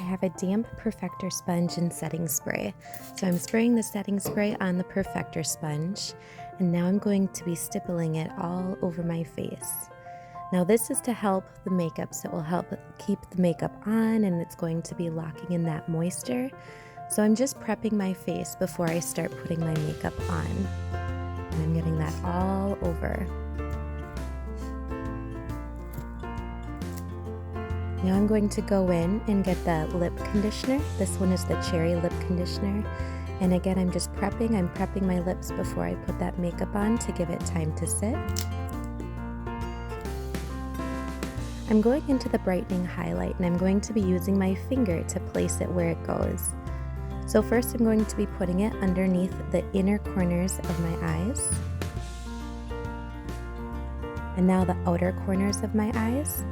I have a damp Perfector sponge and setting spray. So I'm spraying the setting spray on the Perfector sponge, and now I'm going to be stippling it all over my face. Now this is to help the makeup, so it will help keep the makeup on, and it's going to be locking in that moisture. So I'm just prepping my face before I start putting my makeup on. And I'm getting that all over. Now I'm going to go in and get the lip conditioner. This one is the Cherry Lip Conditioner. And again, I'm just prepping. I'm prepping my lips before I put that makeup on to give it time to sit. I'm going into the brightening highlight, and I'm going to be using my finger to place it where it goes. So first I'm going to be putting it underneath the inner corners of my eyes. And now the outer corners of my eyes.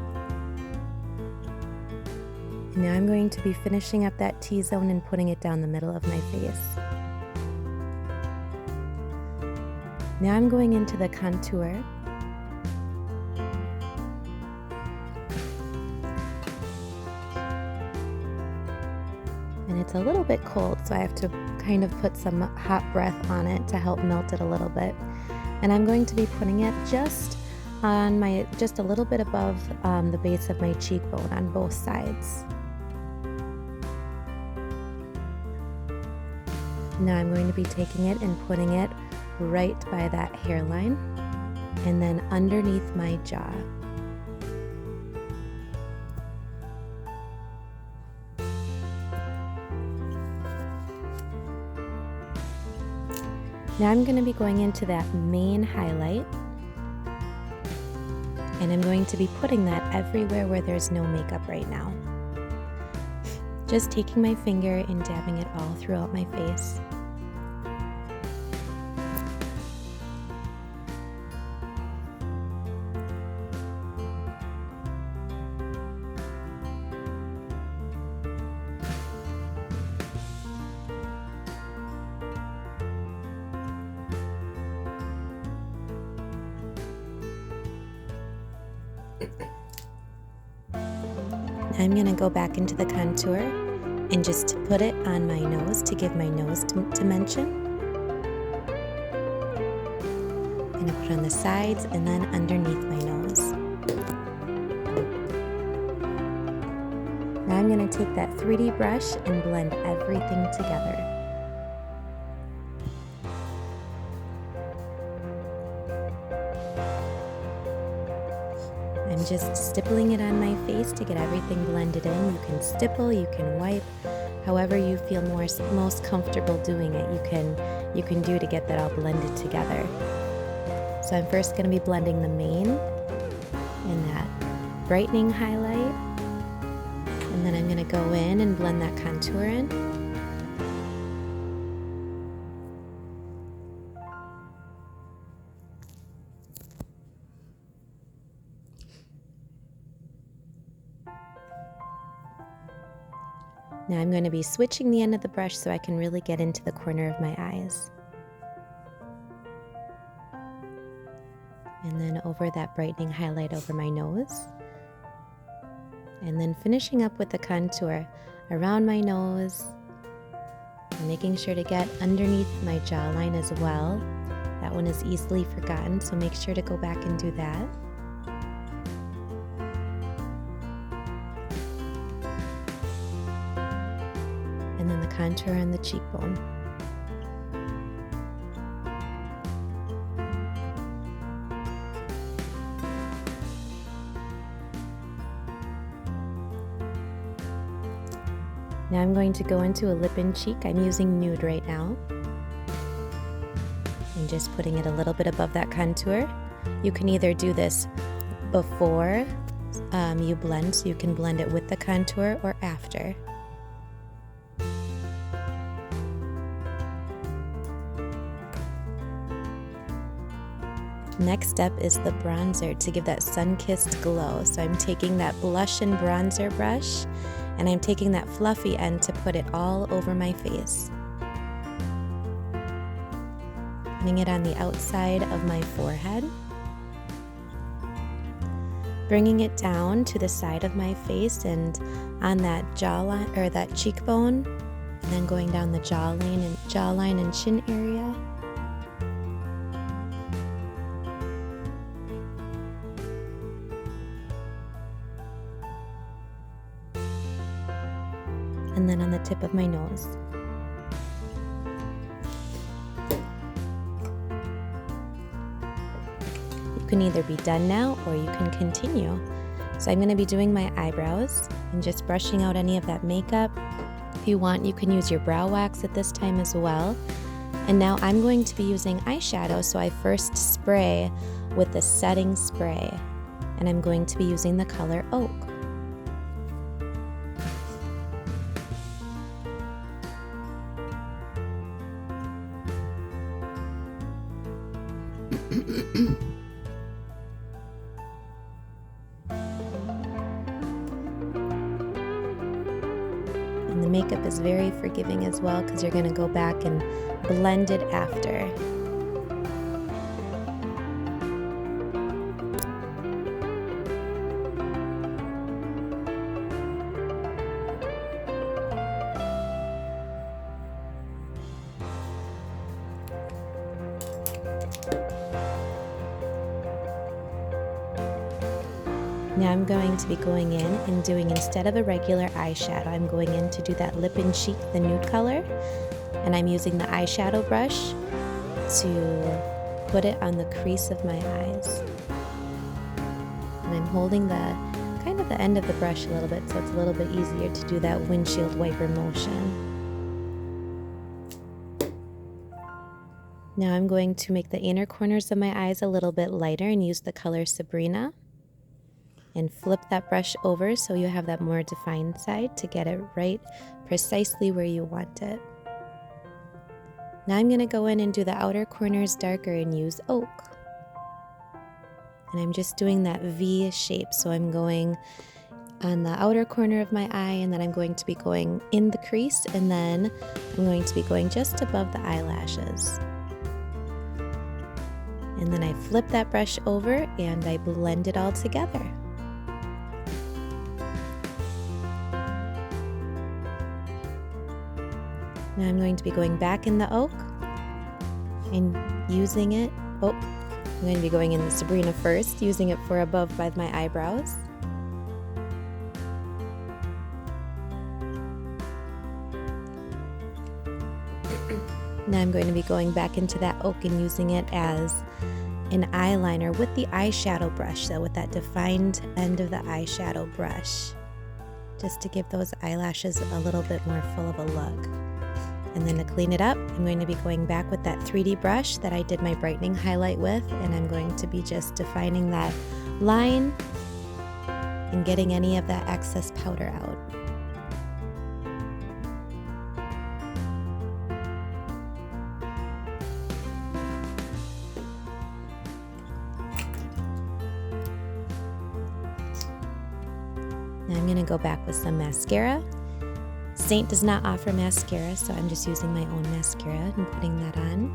And now I'm going to be finishing up that T-zone and putting it down the middle of my face. Now I'm going into the contour. And it's a little bit cold, so I have to kind of put some hot breath on it to help melt it a little bit. And I'm going to be putting it just a little bit above the base of my cheekbone on both sides. Now I'm going to be taking it and putting it right by that hairline and then underneath my jaw. Now I'm going to be going into that main highlight, and I'm going to be putting that everywhere where there's no makeup right now. Just taking my finger and dabbing it all throughout my face. I'm going to go back into the contour and just put it on my nose to give my nose dimension. I'm going to put it on the sides and then underneath my nose. Now I'm going to take that 3D brush and blend everything together. I'm just stippling it on my face to get everything blended in. You can stipple, you can wipe, however you feel most comfortable doing it, you can do to get that all blended together. So I'm first going to be blending the mane in that brightening highlight, and then I'm going to go in and blend that contour in. Now I'm going to be switching the end of the brush so I can really get into the corner of my eyes. And then over that brightening highlight over my nose. And then finishing up with the contour around my nose. And making sure to get underneath my jawline as well. That one is easily forgotten, so make sure to go back and do that. And then the contour on the cheekbone. Now I'm going to go into a lip and cheek. I'm using Nude right now. And just putting it a little bit above that contour. You can either do this before you blend, so you can blend it with the contour, or after. Next step is the bronzer to give that sun-kissed glow. So I'm taking that blush and bronzer brush, and I'm taking that fluffy end to put it all over my face. Putting it on the outside of my forehead. Bringing it down to the side of my face and on that jawline or that cheekbone, and then going down the jawline and chin area. And then on the tip of my nose. You can either be done now or you can continue. So I'm going to be doing my eyebrows and just brushing out any of that makeup. If you want, you can use your brow wax at this time as well. And now I'm going to be using eyeshadow, so I first spray with the setting spray. And I'm going to be using the color Oak. And the makeup is very forgiving as well because you're going to go back and blend it after. Now I'm going to be going in and doing, instead of a regular eyeshadow, I'm going in to do that lip and cheek, the nude color. And I'm using the eyeshadow brush to put it on the crease of my eyes. And I'm holding the kind of the end of the brush a little bit, so it's a little bit easier to do that windshield wiper motion. Now I'm going to make the inner corners of my eyes a little bit lighter and use the color Sabrina. And flip that brush over so you have that more defined side to get it right precisely where you want it. Now I'm going to go in and do the outer corners darker and use Oak. And I'm just doing that V shape, so I'm going on the outer corner of my eye, and then I'm going to be going in the crease, and then I'm going to be going just above the eyelashes. And then I flip that brush over and I blend it all together. Now I'm going to be going back in the Oak and using it. Oh, I'm going to be going in the Sabrina first, using it for above by my eyebrows. Now I'm going to be going back into that Oak and using it as an eyeliner with the eyeshadow brush, so with that defined end of the eyeshadow brush, just to give those eyelashes a little bit more full of a look. And then to clean it up, I'm going to be going back with that 3D brush that I did my brightening highlight with, and I'm going to be just defining that line and getting any of that excess powder out. Now I'm going to go back with some mascara. Saint does not offer mascara, so I'm just using my own mascara and putting that on.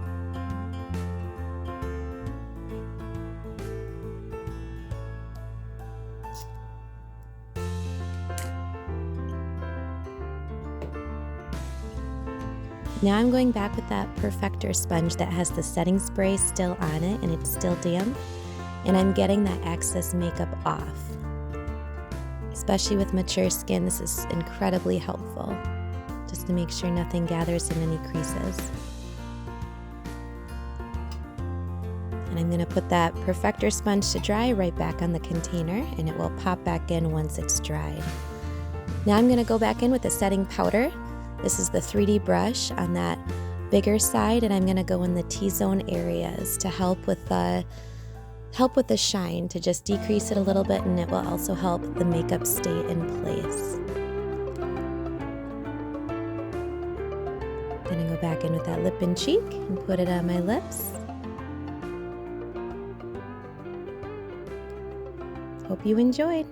Now I'm going back with that Perfector sponge that has the setting spray still on it and it's still damp, and I'm getting that excess makeup off. Especially with mature skin, this is incredibly helpful, just to make sure nothing gathers in any creases. And I'm going to put that Perfector sponge to dry right back on the container, and it will pop back in once it's dried. Now I'm going to go back in with the setting powder. This is the 3D brush on that bigger side, and I'm going to go in the T-zone areas to help with the shine, to just decrease it a little bit, and it will also help the makeup stay in place. I'm gonna go back in with that lip and cheek and put it on my lips. Hope you enjoyed.